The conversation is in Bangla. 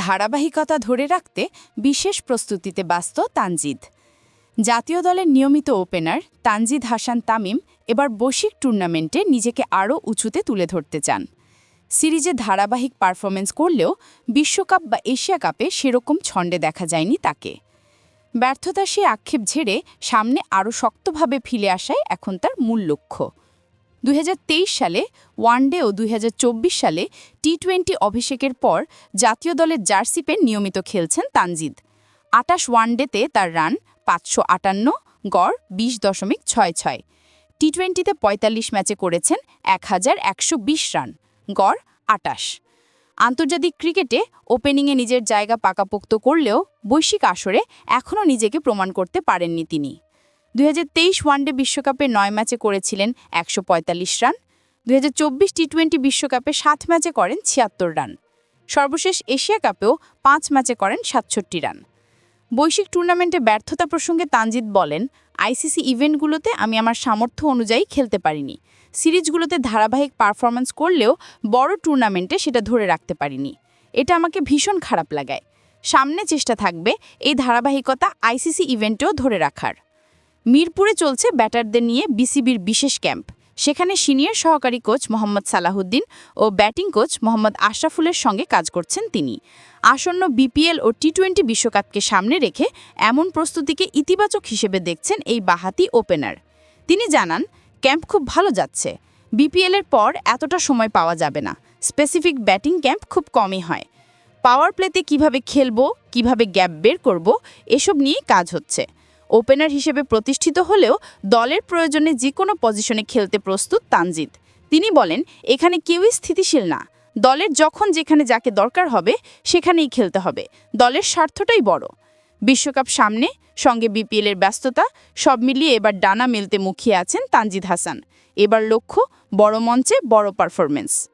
ধারাবাহিকতা ধরে রাখতে বিশেষ প্রস্তুতিতে ব্যস্ত তানজিদ। জাতীয় দলের নিয়মিত ওপেনার তানজিদ হাসান তামিম এবার বৈশ্বিক টুর্নামেন্টে নিজেকে আরও উঁচুতে তুলে ধরতে চান। সিরিজে ধারাবাহিক পারফরমেন্স করলেও বিশ্বকাপ বা এশিয়া কাপে সেরকম ছন্দে দেখা যায়নি তাকে। ব্যর্থতার সে আক্ষেপ ঝেড়ে সামনে আরও শক্তভাবে ফিরে আসাই এখন তার মূল লক্ষ্য। 2023 সালে ওয়ানডে ও 2024 সালে টি-20 অভিষেকের পর জাতীয় দলের জার্সি পেয়ে নিয়মিত খেলছেন তানজিদ। 28 ওয়ানডেতে তার রান 558, গড় 20.66। টি-20তে 45 ম্যাচে করেছেন 1120 রান, গড় 28। আন্তর্জাতিক ক্রিকেটে ওপেনিংয়ে নিজের জায়গা পাকাপোক্ত করলেও বৈশ্বিক আসরে এখনও নিজেকে প্রমাণ করতে পারেননি তিনি। 2023 ওয়ানডে বিশ্বকাপে 9 ম্যাচে করেছিলেন 145 রান, 2024 টি-20 বিশ্বকাপে 7 ম্যাচে করেন 76 রান। সর্বশেষ এশিয়া কাপেও 5 ম্যাচে করেন 67 রান। বৈশ্বিক টুর্নামেন্টে ব্যর্থতা প্রসঙ্গে তানজিদ বলেন, আইসিসি ইভেন্টগুলোতে আমি আমার সামর্থ্য অনুযায়ী খেলতে পারিনি। সিরিজগুলোতে ধারাবাহিক পারফরম্যান্স করলেও বড় টুর্নামেন্টে সেটা ধরে রাখতে পারিনি। এটা আমাকে ভীষণ খারাপ লাগায়। সামনে চেষ্টা থাকবে এই ধারাবাহিকতা আইসিসি ইভেন্টেও ধরে রাখার। মিরপুরে চলছে ব্যাটারদের নিয়ে বিসিবির বিশেষ ক্যাম্প। সেখানে সিনিয়র সহকারী কোচ মোহাম্মদ সালাহুদ্দিন ও ব্যাটিং কোচ মোহাম্মদ আশরাফুলের সঙ্গে কাজ করছেন তিনি। আসন্ন বিপিএল ও টি-20 বিশ্বকাপকে সামনে রেখে এমন প্রস্তুতিকে ইতিবাচক হিসেবে দেখছেন এই বাঁহাতি ওপেনার। তিনি জানান, ক্যাম্প খুব ভালো যাচ্ছে। বিপিএলের পর এতটা সময় পাওয়া যাবে না। স্পেসিফিক ব্যাটিং ক্যাম্প খুব কমই হয়। পাওয়ার প্লেতে কিভাবে খেলব, কিভাবে গ্যাপ বের করব, এসব নিয়েই কাজ হচ্ছে। ওপেনার হিসেবে প্রতিষ্ঠিত হলেও দলের প্রয়োজনে যে কোনো পজিশনে খেলতে প্রস্তুত তানজিদ। তিনি বলেন, এখানে কেউই স্থিতিশীল না। দলের যখন যেখানে যাকে দরকার হবে সেখানেই খেলতে হবে। দলের স্বার্থটাই বড়। বিশ্বকাপ সামনে, সঙ্গে বিপিএলের ব্যস্ততা, সব মিলিয়ে এবার ডানা মেলতে মুখিয়ে আছেন তানজিদ হাসান। এবার লক্ষ্য বড় মঞ্চে বড় পারফরমেন্স।